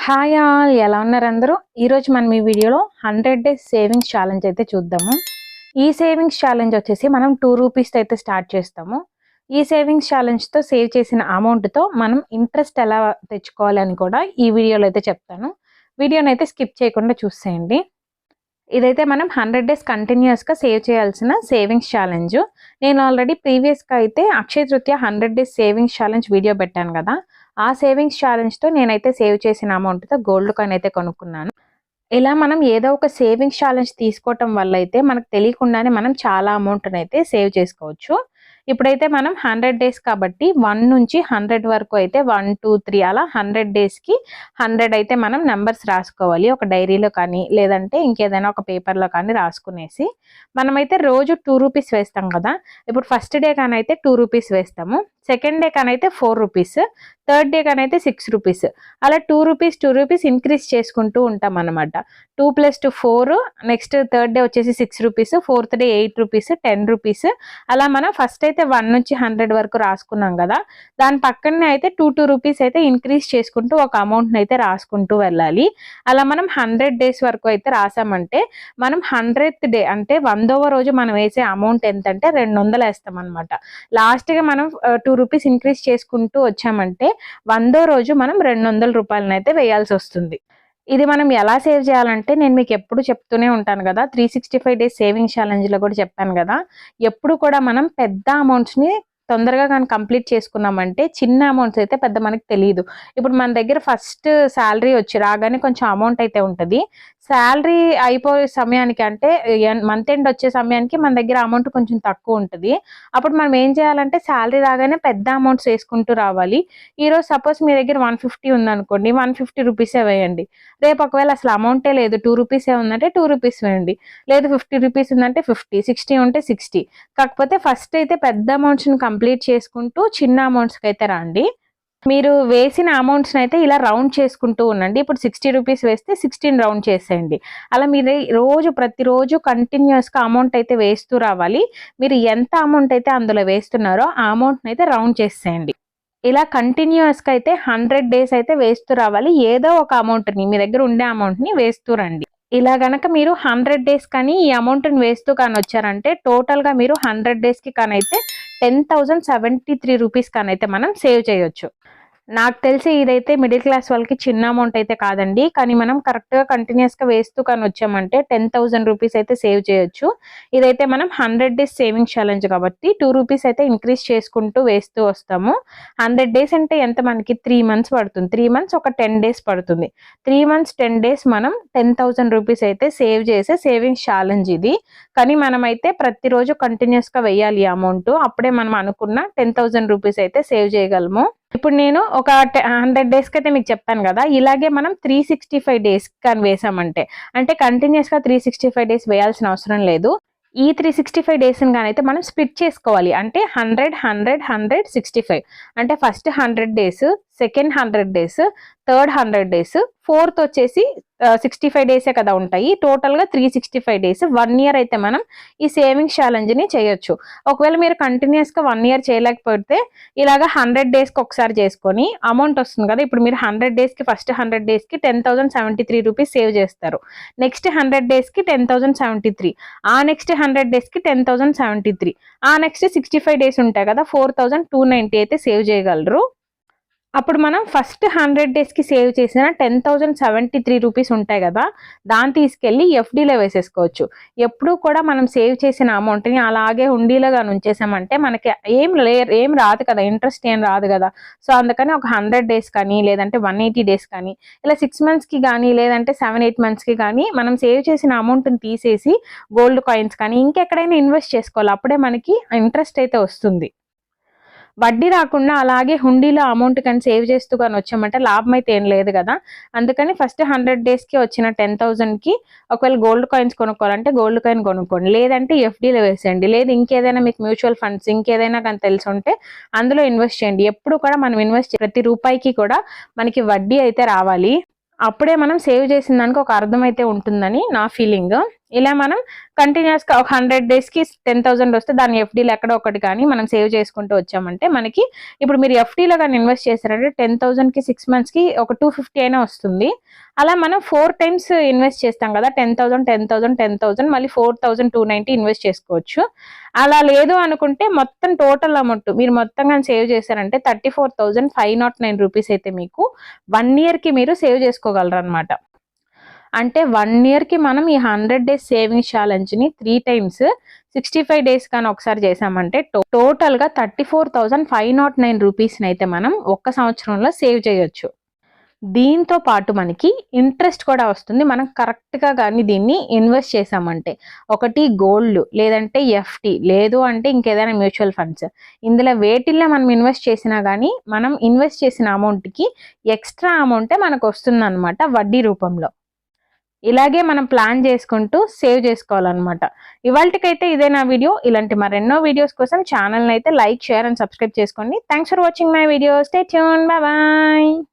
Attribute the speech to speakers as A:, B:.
A: Hi all, ఎలా ఉన్నారు అందరూ? ఈరోజు మనం ఈ వీడియోలో 100 డేస్ సేవింగ్స్ ఛాలెంజ్ అయితే చూద్దాము. ఈ సేవింగ్స్ ఛాలెంజ్ వచ్చేసి మనం 2 రూపీస్తో అయితే స్టార్ట్ చేస్తాము. ఈ సేవింగ్స్ ఛాలెంజ్తో సేవ్ చేసిన అమౌంట్తో మనం ఇంట్రెస్ట్ ఎలా తెచ్చుకోవాలని కూడా ఈ వీడియోలో అయితే చెప్తాను. వీడియోని అయితే స్కిప్ చేయకుండా చూసేయండి. ఇదైతే మనం 100 డేస్ కంటిన్యూస్గా సేవ్ చేయాల్సిన సేవింగ్స్ ఛాలెంజ్. నేను ఆల్రెడీ ప్రీవియస్గా అయితే Akshaya Tritiya 100 days savings challenge video పెట్టాను కదా. ఆ సేవింగ్స్ ఛాలెంజ్తో నేనైతే సేవ్ చేసిన అమౌంట్తో గోల్డ్ కాయిన్ అయితే కొనుక్కున్నాను. ఇలా మనం ఏదో ఒక సేవింగ్స్ ఛాలెంజ్ తీసుకోవటం వల్ల అయితే మనకు తెలియకుండానే మనం చాలా అమౌంట్ని అయితే సేవ్ చేసుకోవచ్చు. ఇప్పుడైతే మనం 100 డేస్ కాబట్టి 1 నుంచి 100 వరకు అయితే 1, 2, 3 అలా 100 డేస్కి 100 అయితే మనం నెంబర్స్ రాసుకోవాలి. ఒక డైరీలో కానీ లేదంటే ఇంకేదైనా ఒక పేపర్లో కానీ రాసుకునేసి మనమైతే రోజు 2 రూపీస్ వేస్తాం కదా. ఇప్పుడు ఫస్ట్ డే కానైతే 2 రూపీస్ వేస్తాము, సెకండ్ డే కానైతే 4 రూపీస్, థర్డ్ డే కానైతే 6 రూపీస్, అలా 2 రూపీస్ ఇంక్రీజ్ చేసుకుంటూ ఉంటాం అనమాట. 2 + 2 4, నెక్స్ట్ థర్డ్ డే వచ్చేసి 6 rupees, fourth day 8 rupees, 10 rupees, అలా మనం ఫస్ట్ అయితే 1 నుంచి 100 వరకు రాసుకున్నాం కదా. దాని పక్కనే అయితే 2 రూపీస్ అయితే ఇంక్రీజ్ చేసుకుంటూ ఒక అమౌంట్ని అయితే రాసుకుంటూ వెళ్ళాలి. అలా మనం 100 డేస్ వరకు అయితే రాసామంటే మనం 100th డే అంటే 100వ రోజు మనం వేసే అమౌంట్ ఎంతంటే 200 వేస్తాం అనమాట. లాస్ట్గా మనం 2 రూపీస్ ఇంక్రీజ్ చేసుకుంటూ వచ్చామంటే 100వ రోజు మనం 200 రూపాయలను అయితే వేయాల్సి వస్తుంది. ఇది మనం ఎలా సేవ్ చేయాలంటే నేను మీకు ఎప్పుడు చెప్తూనే ఉంటాను కదా, 365 డేస్ సేవింగ్ ఛాలెంజ్లో కూడా చెప్పాను కదా. ఎప్పుడు కూడా మనం పెద్ద అమౌంట్స్ని తొందరగా కానీ కంప్లీట్ చేసుకున్నామంటే చిన్న అమౌంట్స్ అయితే పెద్ద మనకి తెలియదు. ఇప్పుడు మన దగ్గర ఫస్ట్ శాలరీ వచ్చి రాగానే కొంచెం అమౌంట్ అయితే ఉంటుంది. శాలరీ అయిపోయే సమయానికి అంటే మంత్ ఎండ్ వచ్చే సమయానికి మన దగ్గర అమౌంట్ కొంచెం తక్కువ ఉంటుంది. అప్పుడు మనం ఏం చేయాలంటే శాలరీ రాగానే పెద్ద అమౌంట్స్ వేసుకుంటూ రావాలి. ఈరోజు సపోజ్ మీ దగ్గర 150 ఉందనుకోండి, 150 రూపీసే వేయండి. రేపు ఒకవేళ అసలు అమౌంటే లేదు, 2 రూపీసే ఉందంటే 2 రూపీస్ వేయండి. లేదు 50 రూపీస్ ఉందంటే 50, 60 ఉంటే 60. కాకపోతే ఫస్ట్ అయితే పెద్ద అమౌంట్స్ని కంప్లీట్ చేసుకుంటూ చిన్న అమౌంట్స్కి అయితే రండి. మీరు వేసిన అమౌంట్స్ని అయితే ఇలా రౌండ్ చేసుకుంటూ ఉండండి. ఇప్పుడు 60 రూపీస్ వేస్తే 16 రౌండ్ చేసేయండి. అలా మీరు ప్రతిరోజు కంటిన్యూస్గా అమౌంట్ అయితే వేస్తూ రావాలి. మీరు ఎంత అమౌంట్ అయితే అందులో వేస్తున్నారో ఆ అమౌంట్ని అయితే రౌండ్ చేసేయండి. ఇలా కంటిన్యూస్గా అయితే 100 డేస్ అయితే వేస్తూ రావాలి. ఏదో ఒక అమౌంట్ని మీ దగ్గర ఉండే అమౌంట్ని వేస్తూ రండి. ఇలా గనక మీరు 100 డేస్ కానీ ఈ అమౌంట్ని వేస్తూ కానీ వచ్చారంటే టోటల్గా మీరు 100 డేస్కి కానైతే 10,073 రూపీస్ కానైతే మనం సేవ్ చేయొచ్చు. నాకు తెలిసి ఇదైతే మిడిల్ క్లాస్ వాళ్ళకి చిన్న అమౌంట్ అయితే కాదండి. కానీ మనం కరెక్ట్గా కంటిన్యూస్గా వేస్తూ కానీ వచ్చామంటే 10,000 రూపీస్ అయితే సేవ్ చేయొచ్చు. ఇదైతే మనం 100 డేస్ సేవింగ్ ఛాలెంజ్ కాబట్టి 2 రూపీస్ అయితే ఇంక్రీజ్ చేసుకుంటూ వేస్తూ వస్తాము. 100 డేస్ అంటే ఎంత మనకి 3 మంత్స్ పడుతుంది. 3 మంత్స్ ఒక 10 డేస్ పడుతుంది. 3 మంత్స్ 10 డేస్ మనం 10,000 రూపీస్ అయితే సేవ్ చేసే సేవింగ్స్ ఛాలెంజ్ ఇది. కానీ మనమైతే ప్రతిరోజు కంటిన్యూస్గా వేయాలి అమౌంట్. అప్పుడే మనం అనుకున్న 10,000 రూపీస్ అయితే సేవ్ చేయగలము. ఇప్పుడు నేను ఒక 100 డేస్కి అయితే మీకు చెప్పాను కదా, ఇలాగే మనం 365 డేస్ కానీ వేసామంటే అంటే కంటిన్యూస్గా 365 డేస్ వేయాల్సిన అవసరం లేదు. ఈ 365 డేస్ని కానీ అయితే మనం స్ప్లిట్ చేసుకోవాలి. అంటే 100, 100, 100, 65 అంటే first 100 days, second 100 days, third 100 days, fourth వచ్చేసి 65 డేసే కదా ఉంటాయి. టోటల్గా 365 డేస్, 1 ఇయర్ అయితే మనం ఈ సేవింగ్స్ ఛాలెంజ్ని చేయొచ్చు. ఒకవేళ మీరు కంటిన్యూస్గా 1 ఇయర్ చేయలేకపోతే ఇలాగా 100 డేస్కి ఒకసారి చేసుకొని అమౌంట్ వస్తుంది కదా. ఇప్పుడు మీరు 100 డేస్కి ఫస్ట్ 100 డేస్కి 10,073 రూపీస్ సేవ్ చేస్తారు. నెక్స్ట్ 100 డేస్కి 10,073, ఆ నెక్స్ట్ 100 డేస్కి 10,073, ఆ నెక్స్ట్ 65 డేస్ ఉంటాయి కదా, 4,290 అయితే సేవ్ చేయగలరు. అప్పుడు మనం ఫస్ట్ 100 డేస్కి సేవ్ చేసిన 10,073 రూపీస్ ఉంటాయి కదా, దాన్ని తీసుకెళ్ళి ఎఫ్డీలో వేసేసుకోవచ్చు. ఎప్పుడు కూడా మనం సేవ్ చేసిన అమౌంట్ని అలాగే హుండీలో కానీ ఉంచేసామంటే మనకి ఏం రాదు కదా, ఇంట్రెస్ట్ ఏం రాదు కదా. సో అందుకని ఒక 100 డేస్ కానీ లేదంటే 180 డేస్ కానీ ఇలా 6 మంత్స్కి కానీ లేదంటే 7-8 మంత్స్కి కానీ మనం సేవ్ చేసిన అమౌంట్ని తీసేసి గోల్డ్ కాయిన్స్ కానీ ఇంకెక్కడైనా ఇన్వెస్ట్ చేసుకోవాలి. అప్పుడే మనకి ఇంట్రెస్ట్ అయితే వస్తుంది. వడ్డీ రాకుండా అలాగే హుండీలో అమౌంట్ కానీ సేవ్ చేస్తూ కానీ వచ్చామంటే లాభం అయితే ఏం లేదు కదా. అందుకని ఫస్ట్ 100 డేస్కి వచ్చిన 10,000కి ఒకవేళ గోల్డ్ కాయిన్స్ కొనుక్కోవాలంటే గోల్డ్ కాయిన్ కొనుక్కోండి, లేదంటే ఎఫ్డీలో వేసేయండి, లేదు ఇంకేదైనా మీకు మ్యూచువల్ ఫండ్స్ ఇంకేదైనా కానీ తెలిసి ఉంటే అందులో ఇన్వెస్ట్ చేయండి. ఎప్పుడు కూడా మనం ఇన్వెస్ట్ ప్రతి రూపాయికి కూడా మనకి వడ్డీ అయితే రావాలి. అప్పుడే మనం సేవ్ చేసిన దానికి ఒక అర్థం అయితే ఉంటుందని నా ఫీలింగ్. ఇలా మనం కంటిన్యూస్గా ఒక 100 డేస్కి 10,000 వస్తే దాన్ని ఎఫ్డీలో ఎక్కడో ఒకటి కానీ మనం సేవ్ చేసుకుంటూ వచ్చామంటే మనకి ఇప్పుడు మీరు ఎఫ్డీలో కానీ ఇన్వెస్ట్ చేశారంటే 10,000కి 6 మంత్స్కి ఒక 250 అయినా వస్తుంది. అలా మనం 4 టైమ్స్ ఇన్వెస్ట్ చేస్తాం కదా, 10,000 10,000 10,000 మళ్ళీ 4,290 ఇన్వెస్ట్ చేసుకోవచ్చు. అలా లేదు అనుకుంటే మొత్తం టోటల్ అమౌంట్ మీరు మొత్తంగా సేవ్ చేశారంటే 34,509 రూపీస్ అయితే మీకు 1 ఇయర్కి మీరు సేవ్ చేసుకోగలరు అనమాట. అంటే 1 ఇయర్కి మనం ఈ 100 డేస్ సేవింగ్స్ ఛాలెంజ్ని 3 టైమ్స్ 65 డేస్ కానీ ఒకసారి చేసామంటే టోటల్గా 34,509 రూపీస్ని అయితే మనం ఒక్క సంవత్సరంలో సేవ్ చేయొచ్చు. దీంతో పాటు మనకి ఇంట్రెస్ట్ కూడా వస్తుంది మనం కరెక్ట్గా కానీ దీన్ని ఇన్వెస్ట్ చేసామంటే. ఒకటి గోల్డ్, లేదంటే ఎఫ్డి, లేదు అంటే ఇంకేదైనా మ్యూచువల్ ఫండ్స్. ఇందులో వేటిల్లో మనం ఇన్వెస్ట్ చేసినా కానీ మనం ఇన్వెస్ట్ చేసిన అమౌంట్కి ఎక్స్ట్రా అమౌంటే మనకు వస్తుంది అనమాట వడ్డీ రూపంలో. ఇలాగే మనం ప్లాన్ చేసుకుంటూ సేవ్ చేసుకోవాలన్నమాట. ఇవాళకైతే ఇదే నా వీడియో. ఇలాంటి మరెన్నో వీడియోస్ కోసం ఛానల్ని అయితే లైక్, షేర్ అండ్ సబ్స్క్రైబ్ చేసుకోండి. Thanks for watching my video. Stay tune. Bye bye.